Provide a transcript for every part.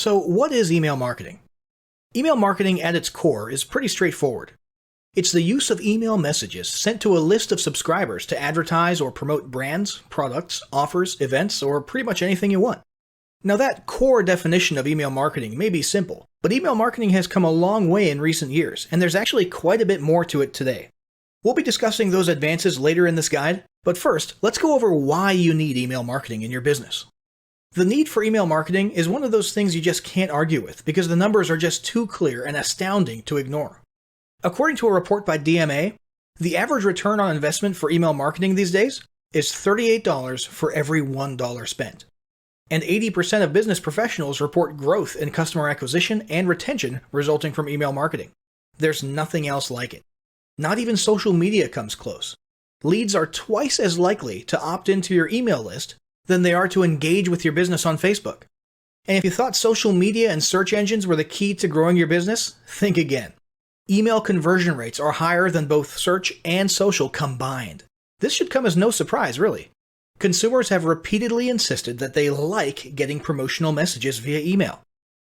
So what is email marketing? Email marketing at its core is pretty straightforward. It's the use of email messages sent to a list of subscribers to advertise or promote brands, products, offers, events, or pretty much anything you want. Now that core definition of email marketing may be simple, but email marketing has come a long way in recent years, and there's actually quite a bit more to it today. We'll be discussing those advances later in this guide, but first, let's go over why you need email marketing in your business. The need for email marketing is one of those things you just can't argue with because the numbers are just too clear and astounding to ignore. According to a report by DMA, the average return on investment for email marketing these days is $38 for every $1 spent. And 80% of business professionals report growth in customer acquisition and retention resulting from email marketing. There's nothing else like it. Not even social media comes close. Leads are twice as likely to opt into your email list than they are to engage with your business on Facebook. And if you thought social media and search engines were the key to growing your business, think again. Email conversion rates are higher than both search and social combined. This should come as no surprise, really. Consumers have repeatedly insisted that they like getting promotional messages via email.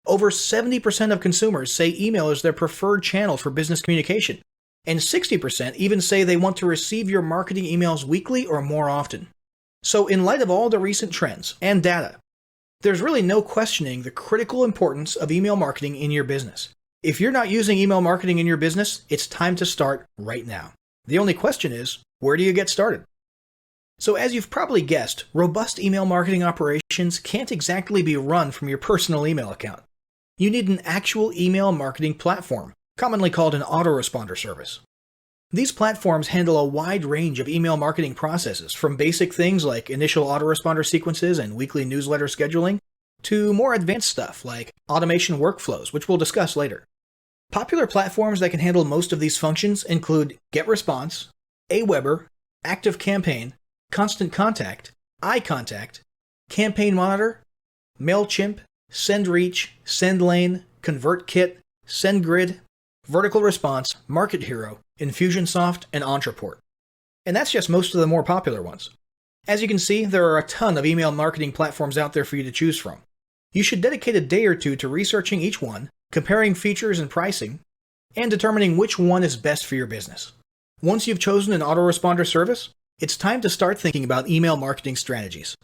Over 70% of consumers say email is their preferred channel for business communication, and 60% even say they want to receive your marketing emails weekly or more often. So in light of all the recent trends and data, there's really no questioning the critical importance of email marketing in your business. If you're not using email marketing in your business, it's time to start right now. The only question is, where do you get started? So as you've probably guessed, robust email marketing operations can't exactly be run from your personal email account. You need an actual email marketing platform, commonly called an autoresponder service. These platforms handle a wide range of email marketing processes, from basic things like initial autoresponder sequences and weekly newsletter scheduling, to more advanced stuff like automation workflows, which we'll discuss later. Popular platforms that can handle most of these functions include GetResponse, Aweber, ActiveCampaign, Constant Contact, iContact, Campaign Monitor, MailChimp, SendReach, SendLane, ConvertKit, SendGrid, Vertical Response, Market Hero, Infusionsoft, and Ontraport. And that's just most of the more popular ones. As you can see, there are a ton of email marketing platforms out there for you to choose from. You should dedicate a day or two to researching each one, comparing features and pricing, and determining which one is best for your business. Once you've chosen an autoresponder service, it's time to start thinking about email marketing strategies.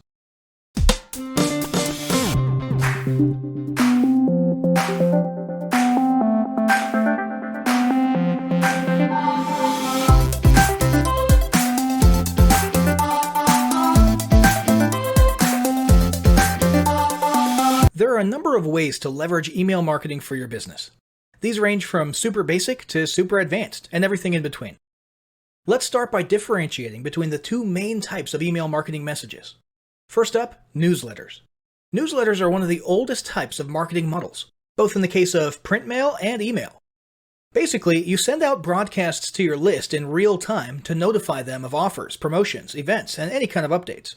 There are a number of ways to leverage email marketing for your business. These range from super basic to super advanced, and everything in between. Let's start by differentiating between the two main types of email marketing messages. First up, newsletters. Newsletters are one of the oldest types of marketing models, both in the case of print mail and email. Basically, you send out broadcasts to your list in real time to notify them of offers, promotions, events, and any kind of updates.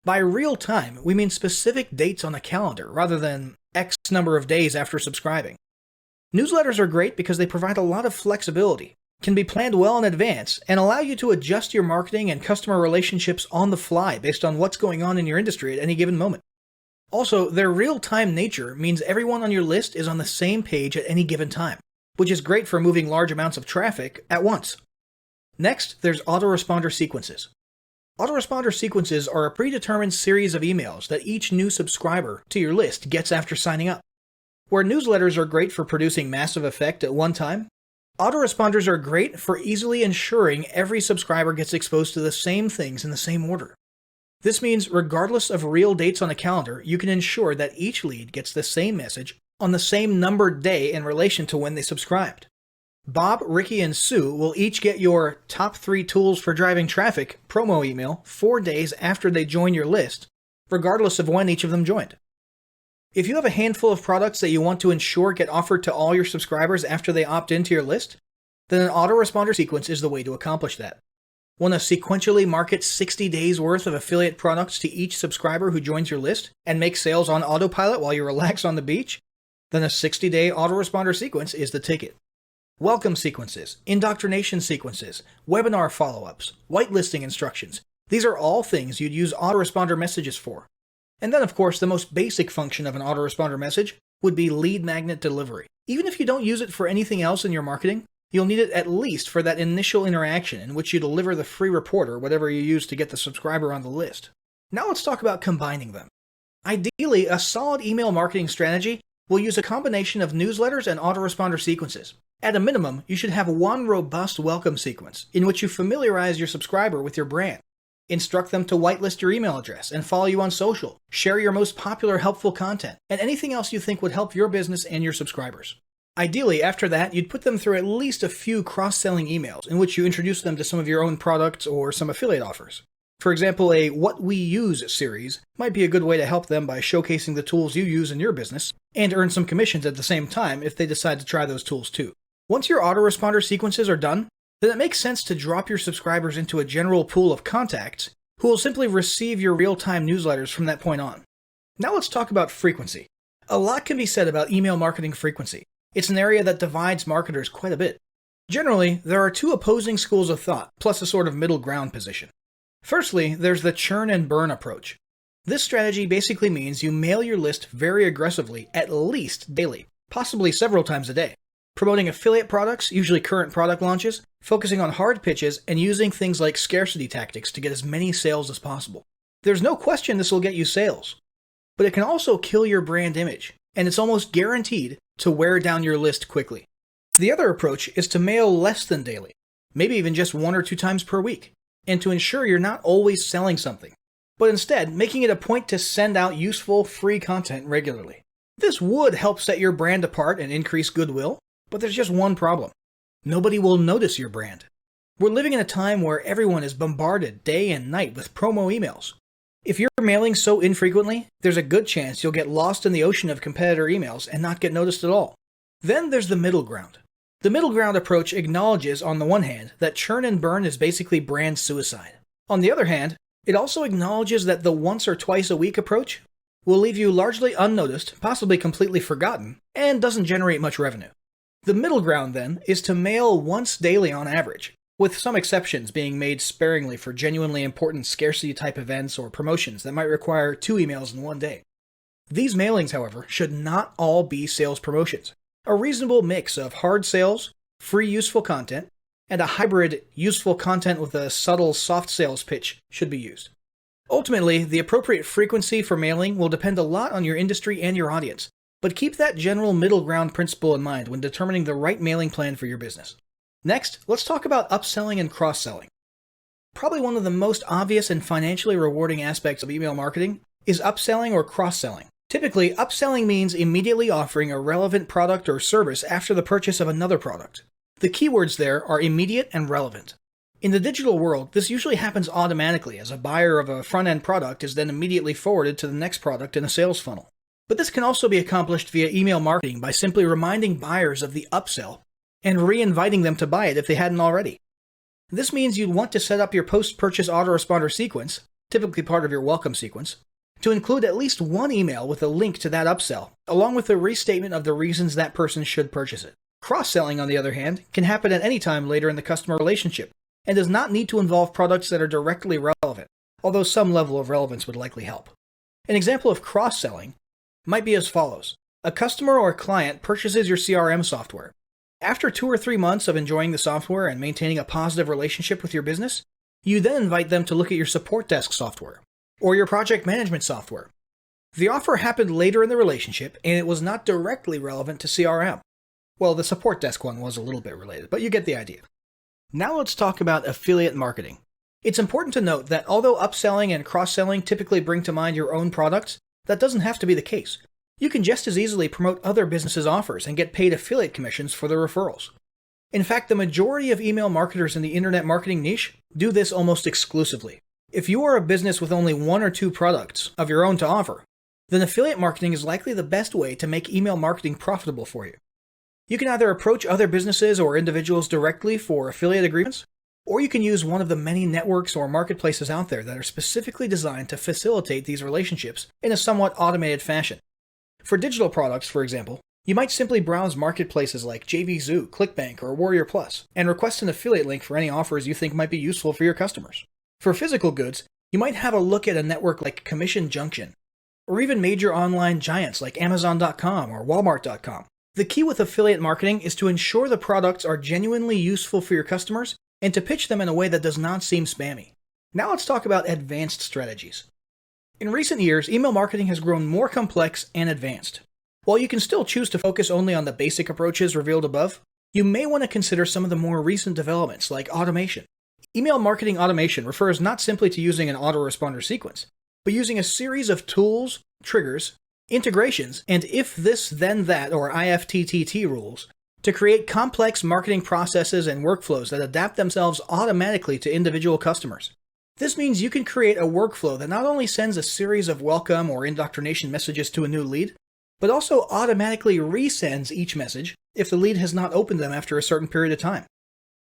By real time, we mean specific dates on a calendar rather than X number of days after subscribing. Newsletters are great because they provide a lot of flexibility, can be planned well in advance, and allow you to adjust your marketing and customer relationships on the fly based on what's going on in your industry at any given moment. Also, their real-time nature means everyone on your list is on the same page at any given time, which is great for moving large amounts of traffic at once. Next, there's autoresponder sequences. Autoresponder sequences are a predetermined series of emails that each new subscriber to your list gets after signing up. Where newsletters are great for producing massive effect at one time, autoresponders are great for easily ensuring every subscriber gets exposed to the same things in the same order. This means regardless of real dates on a calendar, you can ensure that each lead gets the same message on the same numbered day in relation to when they subscribed. Bob, Ricky, and Sue will each get your top 3 tools for driving traffic promo email 4 days after they join your list, regardless of when each of them joined. If you have a handful of products that you want to ensure get offered to all your subscribers after they opt into your list, then an autoresponder sequence is the way to accomplish that. Want to sequentially market 60 days worth of affiliate products to each subscriber who joins your list and make sales on autopilot while you relax on the beach? Then a 60-day autoresponder sequence is the ticket. Welcome sequences, indoctrination sequences, webinar follow-ups, whitelisting instructions. These are all things you'd use autoresponder messages for. And then, of course, the most basic function of an autoresponder message, would be lead magnet delivery. Even if you don't use it for anything else in your marketing, you'll need it at least for that initial interaction in which you deliver the free report or whatever you use to get the subscriber on the list. Now let's talk about combining them. Ideally, a solid email marketing strategy will use a combination of newsletters and autoresponder sequences. At a minimum, you should have one robust welcome sequence in which you familiarize your subscriber with your brand. Instruct them to whitelist your email address and follow you on social. Share your most popular helpful content and anything else you think would help your business and your subscribers. Ideally, after that, you'd put them through at least a few cross-selling emails in which you introduce them to some of your own products or some affiliate offers. For example, a What We Use series might be a good way to help them by showcasing the tools you use in your business and earn some commissions at the same time if they decide to try those tools too. Once your autoresponder sequences are done, then it makes sense to drop your subscribers into a general pool of contacts who will simply receive your real-time newsletters from that point on. Now let's talk about frequency. A lot can be said about email marketing frequency. It's an area that divides marketers quite a bit. Generally, there are two opposing schools of thought, plus a sort of middle ground position. Firstly, there's the churn and burn approach. This strategy basically means you mail your list very aggressively at least daily, possibly several times a day, promoting affiliate products, usually current product launches, focusing on hard pitches, and using things like scarcity tactics to get as many sales as possible. There's no question this will get you sales, but it can also kill your brand image, and it's almost guaranteed to wear down your list quickly. The other approach is to mail less than daily, maybe even just 1 or 2 times per week, and to ensure you're not always selling something, but instead making it a point to send out useful, free content regularly. This would help set your brand apart and increase goodwill, but there's just one problem. Nobody will notice your brand. We're living in a time where everyone is bombarded day and night with promo emails. If you're mailing so infrequently, there's a good chance you'll get lost in the ocean of competitor emails and not get noticed at all. Then there's the middle ground. The middle ground approach acknowledges, on the one hand, that churn and burn is basically brand suicide. On the other hand, it also acknowledges that the once or twice a week approach will leave you largely unnoticed, possibly completely forgotten, and doesn't generate much revenue. The middle ground, then, is to mail once daily on average, with some exceptions being made sparingly for genuinely important scarcity-type events or promotions that might require 2 emails in one day. These mailings, however, should not all be sales promotions. A reasonable mix of hard sales, free useful content, and a hybrid useful content with a subtle soft sales pitch should be used. Ultimately, the appropriate frequency for mailing will depend a lot on your industry and your audience, but keep that general middle ground principle in mind when determining the right mailing plan for your business. Next, let's talk about upselling and cross-selling. Probably one of the most obvious and financially rewarding aspects of email marketing is upselling or cross-selling. Typically, upselling means immediately offering a relevant product or service after the purchase of another product. The keywords there are immediate and relevant. In the digital world, this usually happens automatically as a buyer of a front-end product is then immediately forwarded to the next product in a sales funnel. But this can also be accomplished via email marketing by simply reminding buyers of the upsell and re-inviting them to buy it if they hadn't already. This means you'd want to set up your post-purchase autoresponder sequence, typically part of your welcome sequence, to include at least one email with a link to that upsell, along with a restatement of the reasons that person should purchase it. Cross-selling, on the other hand, can happen at any time later in the customer relationship, and does not need to involve products that are directly relevant, although some level of relevance would likely help. An example of cross-selling might be as follows. A customer or client purchases your CRM software. After 2 or 3 months of enjoying the software and maintaining a positive relationship with your business, you then invite them to look at your support desk software or your project management software. The offer happened later in the relationship and it was not directly relevant to CRM. Well, the support desk one was a little bit related, but you get the idea. Now let's talk about affiliate marketing. It's important to note that although upselling and cross-selling typically bring to mind your own products, that doesn't have to be the case. You can just as easily promote other businesses' offers and get paid affiliate commissions for the referrals. In fact, the majority of email marketers in the internet marketing niche do this almost exclusively. If you are a business with only 1 or 2 products of your own to offer, then affiliate marketing is likely the best way to make email marketing profitable for you. You can either approach other businesses or individuals directly for affiliate agreements, or you can use one of the many networks or marketplaces out there that are specifically designed to facilitate these relationships in a somewhat automated fashion. For digital products, for example, you might simply browse marketplaces like JVZoo, ClickBank, or Warrior Plus, and request an affiliate link for any offers you think might be useful for your customers. For physical goods, you might have a look at a network like Commission Junction. or even major online giants like Amazon.com or Walmart.com. The key with affiliate marketing is to ensure the products are genuinely useful for your customers and to pitch them in a way that does not seem spammy. Now let's talk about advanced strategies. In recent years, email marketing has grown more complex and advanced. While you can still choose to focus only on the basic approaches revealed above, you may want to consider some of the more recent developments like automation. Email marketing automation refers not simply to using an autoresponder sequence, but using a series of tools, triggers, integrations, and if this then that or IFTTT rules to create complex marketing processes and workflows that adapt themselves automatically to individual customers. This means you can create a workflow that not only sends a series of welcome or indoctrination messages to a new lead, but also automatically resends each message if the lead has not opened them after a certain period of time.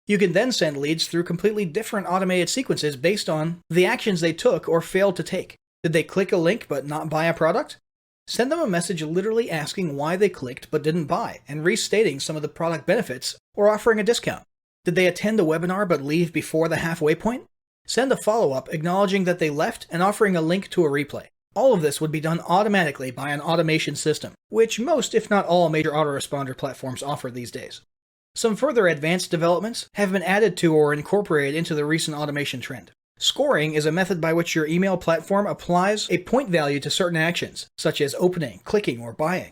You can then send leads through completely different automated sequences based on the actions they took or failed to take. Did they click a link but not buy a product? Send them a message literally asking why they clicked but didn't buy and restating some of the product benefits or offering a discount. Did they attend a webinar but leave before the halfway point? Send a follow-up acknowledging that they left and offering a link to a replay. All of this would be done automatically by an automation system, which most, if not all, major autoresponder platforms offer these days. Some further advanced developments have been added to or incorporated into the recent automation trend. Scoring is a method by which your email platform applies a point value to certain actions, such as opening, clicking, or buying,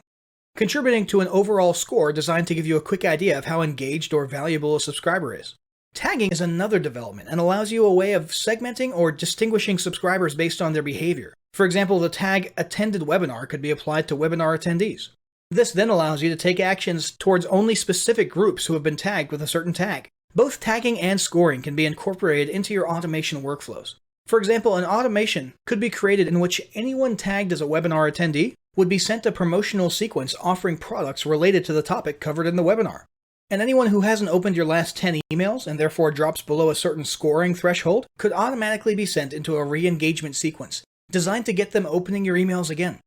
contributing to an overall score designed to give you a quick idea of how engaged or valuable a subscriber is. Tagging is another development and allows you a way of segmenting or distinguishing subscribers based on their behavior. For example, the tag attended webinar could be applied to webinar attendees. This then allows you to take actions towards only specific groups who have been tagged with a certain tag. Both tagging and scoring can be incorporated into your automation workflows. For example, an automation could be created in which anyone tagged as a webinar attendee would be sent a promotional sequence offering products related to the topic covered in the webinar. And anyone who hasn't opened your last 10 emails and therefore drops below a certain scoring threshold could automatically be sent into a re-engagement sequence designed to get them opening your emails again.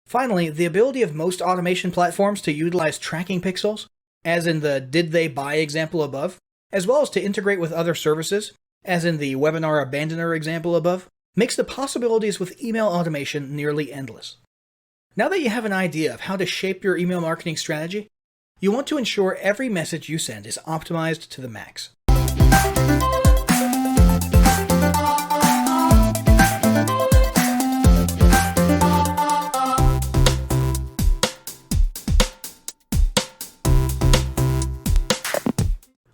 Finally, the ability of most automation platforms to utilize tracking pixels, as in the did they buy example above, as well as to integrate with other services, as in the webinar abandoner example above, makes the possibilities with email automation nearly endless. Now that you have an idea of how to shape your email marketing strategy, you want to ensure every message you send is optimized to the max.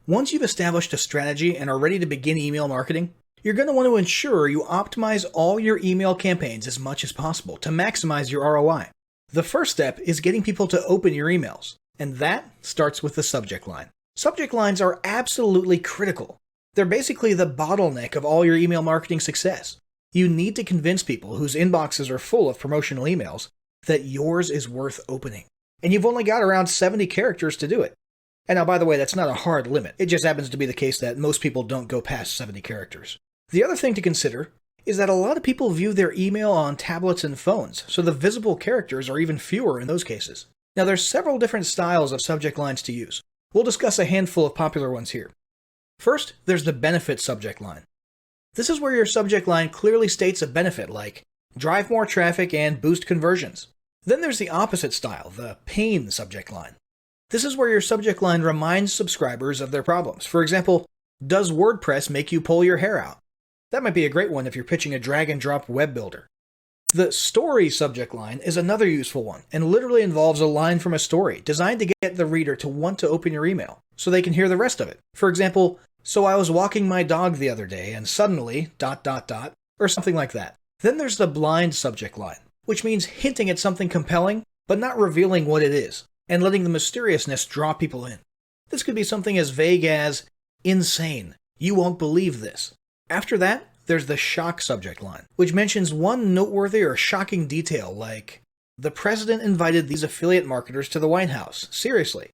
Once you've established a strategy and are ready to begin email marketing, you're going to want to ensure you optimize all your email campaigns as much as possible to maximize your ROI. The first step is getting people to open your emails, and that starts with the subject line. Subject lines are absolutely critical. They're basically the bottleneck of all your email marketing success. You need to convince people whose inboxes are full of promotional emails that yours is worth opening. And you've only got around 70 characters to do it. And now, by the way, that's not a hard limit. It just happens to be the case that most people don't go past 70 characters. The other thing to consider is that a lot of people view their email on tablets and phones, so the visible characters are even fewer in those cases. Now, there's several different styles of subject lines to use. We'll discuss a handful of popular ones here. First, there's the benefit subject line. This is where your subject line clearly states a benefit like drive more traffic and boost conversions. Then there's the opposite style, the pain subject line. This is where your subject line reminds subscribers of their problems. For example, does WordPress make you pull your hair out? That might be a great one if you're pitching a drag-and-drop web builder. The story subject line is another useful one and literally involves a line from a story designed to get the reader to want to open your email so they can hear the rest of it. For example, so I was walking my dog the other day and suddenly ... or something like that. Then there's the blind subject line, which means hinting at something compelling but not revealing what it is, and letting the mysteriousness draw people in. This could be something as vague as, insane, you won't believe this. After that, there's the shock subject line, which mentions one noteworthy or shocking detail like, the president invited these affiliate marketers to the White House, seriously.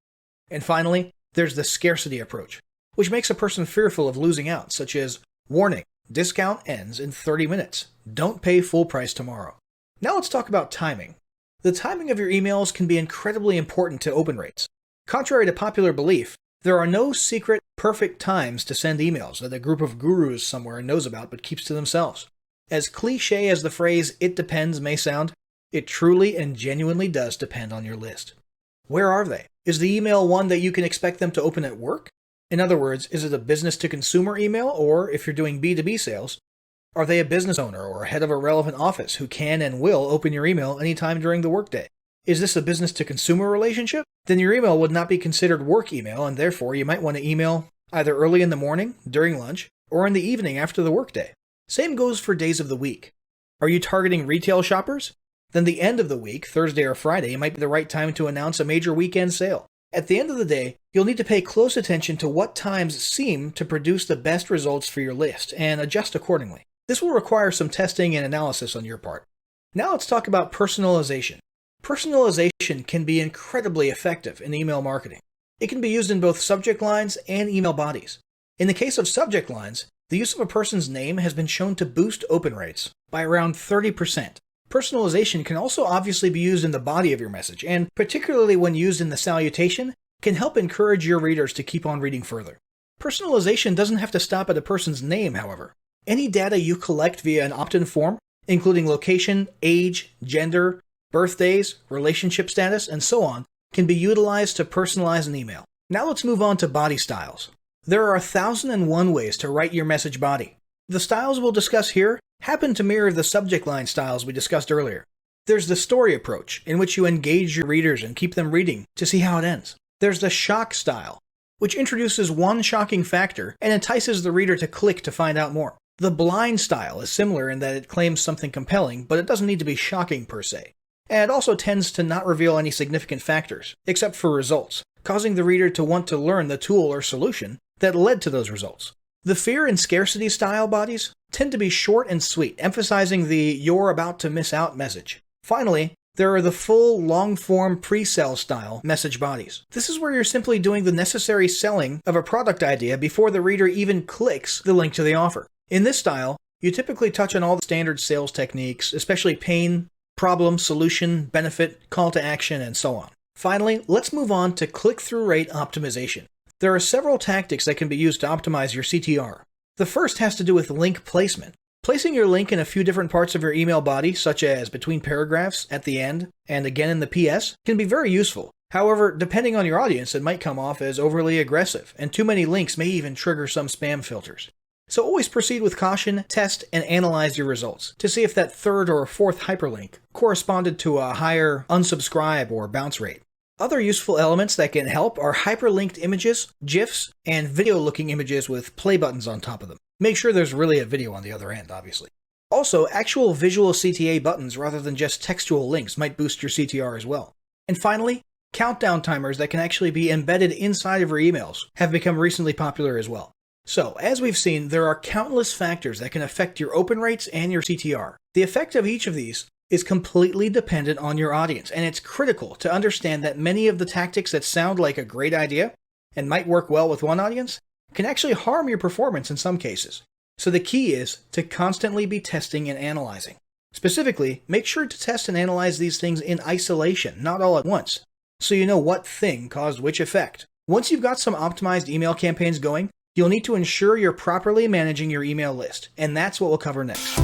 And finally, there's the scarcity approach, which makes a person fearful of losing out, such as, warning, discount ends in 30 minutes, don't pay full price tomorrow. Now let's talk about timing. The timing of your emails can be incredibly important to open rates. Contrary to popular belief, there are no secret, perfect times to send emails that a group of gurus somewhere knows about but keeps to themselves. As cliché as the phrase "it depends" may sound, It truly and genuinely does depend on your list. Where are they? Is the email one that you can expect them to open at work? In other words, is it a business-to-consumer email, or if you're doing B2B sales, are they a business owner or head of a relevant office who can and will open your email anytime during the workday? Is this a business-to-consumer relationship? Then your email would not be considered work email, and therefore you might want to email either early in the morning, during lunch, or in the evening after the workday. Same goes for days of the week. Are you targeting retail shoppers? Then the end of the week, Thursday or Friday, might be the right time to announce a major weekend sale. At the end of the day, you'll need to pay close attention to what times seem to produce the best results for your list and adjust accordingly. This will require some testing and analysis on your part. Now let's talk about personalization. Personalization can be incredibly effective in email marketing. It can be used in both subject lines and email bodies. In the case of subject lines, the use of a person's name has been shown to boost open rates by around 30%. Personalization can also obviously be used in the body of your message, and particularly when used in the salutation, can help encourage your readers to keep on reading further. Personalization doesn't have to stop at a person's name, however. Any data you collect via an opt-in form, including location, age, gender, birthdays, relationship status, and so on, can be utilized to personalize an email. Now let's move on to body styles. There are 1,001 ways to write your message body. The styles we'll discuss here happen to mirror the subject line styles we discussed earlier. There's the story approach, in which you engage your readers and keep them reading to see how it ends. There's the shock style, which introduces one shocking factor and entices the reader to click to find out more. The blind style is similar in that it claims something compelling, but it doesn't need to be shocking per se. And it also tends to not reveal any significant factors, except for results, causing the reader to want to learn the tool or solution that led to those results. The fear and scarcity style bodies tend to be short and sweet, emphasizing the "you're about to miss out" message. Finally, there are the full, long-form pre-sell style message bodies. This is where you're simply doing the necessary selling of a product idea before the reader even clicks the link to the offer. In this style, you typically touch on all the standard sales techniques, especially pain, problem, solution, benefit, call to action, and so on. Finally, let's move on to click-through rate optimization. There are several tactics that can be used to optimize your CTR. The first has to do with link placement. Placing your link in a few different parts of your email body, such as between paragraphs, at the end, and again in the PS, can be very useful. However, depending on your audience, it might come off as overly aggressive, and too many links may even trigger some spam filters. So always proceed with caution, test, and analyze your results to see if that third or fourth hyperlink corresponded to a higher unsubscribe or bounce rate. Other useful elements that can help are hyperlinked images, GIFs, and video-looking images with play buttons on top of them. Make sure there's really a video on the other end, obviously. Also, actual visual CTA buttons rather than just textual links might boost your CTR as well. And finally, countdown timers that can actually be embedded inside of your emails have become recently popular as well. So, as we've seen, there are countless factors that can affect your open rates and your CTR. The effect of each of these is completely dependent on your audience, and it's critical to understand that many of the tactics that sound like a great idea and might work well with one audience can actually harm your performance in some cases. So the key is to constantly be testing and analyzing. Specifically, make sure to test and analyze these things in isolation, not all at once, so you know what thing caused which effect. Once you've got some optimized email campaigns going, you'll need to ensure you're properly managing your email list, and that's what we'll cover next.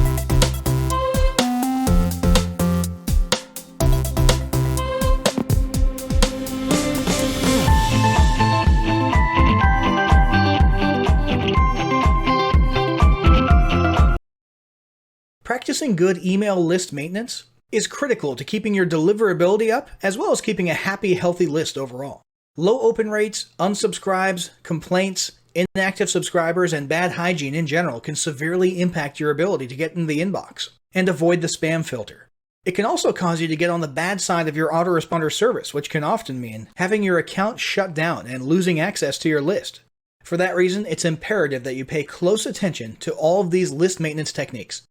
Practicing good email list maintenance is critical to keeping your deliverability up, as well as keeping a happy, healthy list overall. Low open rates, unsubscribes, complaints, inactive subscribers, and bad hygiene in general can severely impact your ability to get in the inbox and avoid the spam filter. It can also cause you to get on the bad side of your autoresponder service, which can often mean having your account shut down and losing access to your list. For that reason, it's imperative that you pay close attention to all of these list maintenance techniques.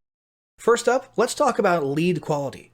First up, let's talk about lead quality.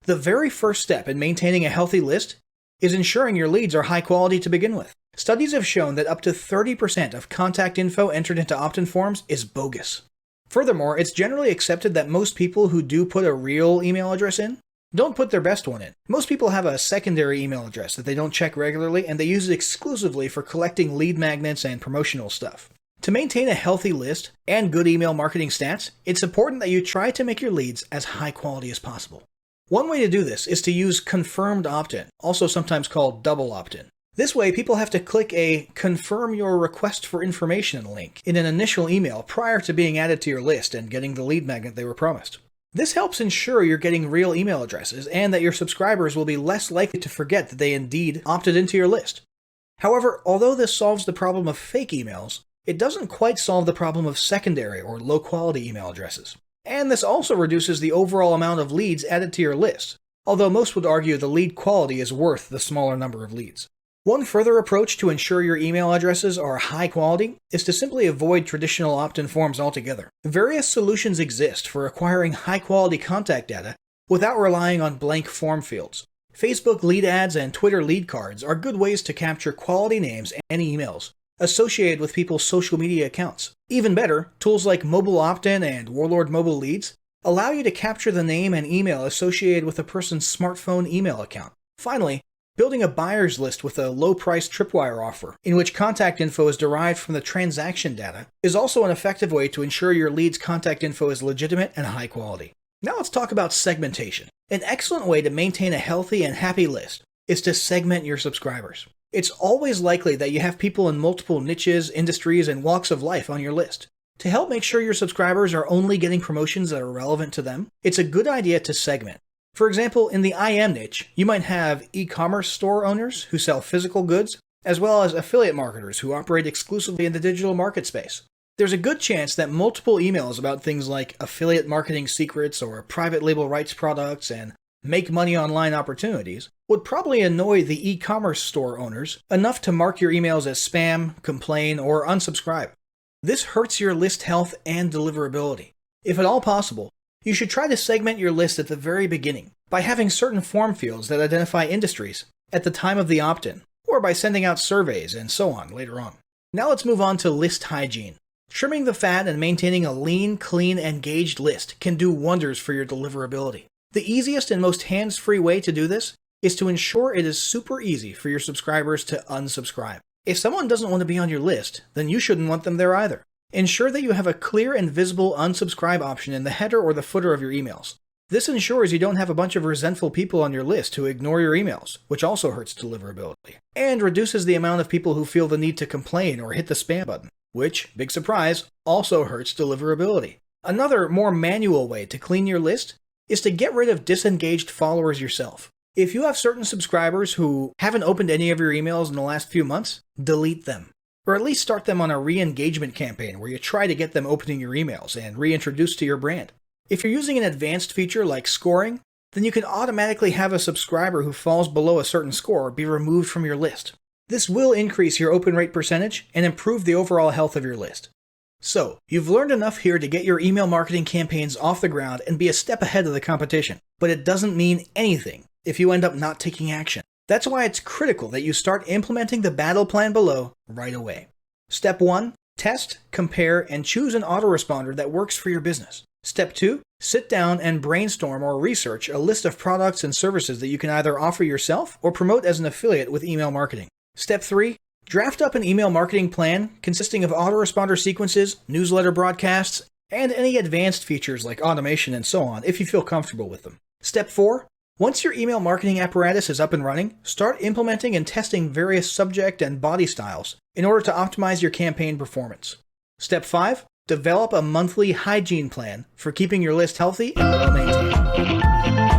The very first step in maintaining a healthy list is ensuring your leads are high quality to begin with. Studies have shown that up to 30% of contact info entered into opt-in forms is bogus. Furthermore, it's generally accepted that most people who do put a real email address in don't put their best one in. Most people have a secondary email address that they don't check regularly, and they use it exclusively for collecting lead magnets and promotional stuff. To maintain a healthy list and good email marketing stats, it's important that you try to make your leads as high quality as possible. One way to do this is to use confirmed opt-in, also sometimes called double opt-in. This way, people have to click a confirm your request for information link in an initial email prior to being added to your list and getting the lead magnet they were promised. This helps ensure you're getting real email addresses and that your subscribers will be less likely to forget that they indeed opted into your list. However, although this solves the problem of fake emails, it doesn't quite solve the problem of secondary or low-quality email addresses. And this also reduces the overall amount of leads added to your list, although most would argue the lead quality is worth the smaller number of leads. One further approach to ensure your email addresses are high quality is to simply avoid traditional opt-in forms altogether. Various solutions exist for acquiring high-quality contact data without relying on blank form fields. Facebook lead ads and Twitter lead cards are good ways to capture quality names and emails associated with people's social media accounts. Even better, tools like Mobile Opt-in and Warlord Mobile Leads allow you to capture the name and email associated with a person's smartphone email account. Finally, building a buyer's list with a low-price tripwire offer, in which contact info is derived from the transaction data, is also an effective way to ensure your lead's contact info is legitimate and high quality. Now let's talk about segmentation. An excellent way to maintain a healthy and happy list is to segment your subscribers. It's always likely that you have people in multiple niches, industries, and walks of life on your list. To help make sure your subscribers are only getting promotions that are relevant to them, it's a good idea to segment. For example, in the IM niche, you might have e-commerce store owners who sell physical goods, as well as affiliate marketers who operate exclusively in the digital market space. There's a good chance that multiple emails about things like affiliate marketing secrets or private label rights products and make money online opportunities would probably annoy the e-commerce store owners enough to mark your emails as spam, complain, or unsubscribe. This hurts your list health and deliverability. If at all possible, you should try to segment your list at the very beginning by having certain form fields that identify industries at the time of the opt-in, or by sending out surveys and so on later on. Now let's move on to list hygiene. Trimming the fat and maintaining a lean, clean, and gauged list can do wonders for your deliverability. The easiest and most hands-free way to do this is to ensure it is super easy for your subscribers to unsubscribe. If someone doesn't want to be on your list, then you shouldn't want them there either. Ensure that you have a clear and visible unsubscribe option in the header or the footer of your emails. This ensures you don't have a bunch of resentful people on your list who ignore your emails, which also hurts deliverability, and reduces the amount of people who feel the need to complain or hit the spam button, which, big surprise, also hurts deliverability. Another, more manual way to clean your list is to get rid of disengaged followers yourself. If you have certain subscribers who haven't opened any of your emails in the last few months, delete them. Or at least start them on a re-engagement campaign where you try to get them opening your emails and reintroduced to your brand. If you're using an advanced feature like scoring, then you can automatically have a subscriber who falls below a certain score be removed from your list. This will increase your open rate percentage and improve the overall health of your list. So, you've learned enough here to get your email marketing campaigns off the ground and be a step ahead of the competition. But it doesn't mean anything if you end up not taking action. That's why it's critical that you start implementing the battle plan below right away. Step 1, test, compare, and choose an autoresponder that works for your business. Step 2, sit down and brainstorm or research a list of products and services that you can either offer yourself or promote as an affiliate with email marketing. Step 3, draft up an email marketing plan consisting of autoresponder sequences, newsletter broadcasts, and any advanced features like automation and so on if you feel comfortable with them. Step 4, once your email marketing apparatus is up and running, start implementing and testing various subject and body styles in order to optimize your campaign performance. Step 5, develop a monthly hygiene plan for keeping your list healthy and well maintained.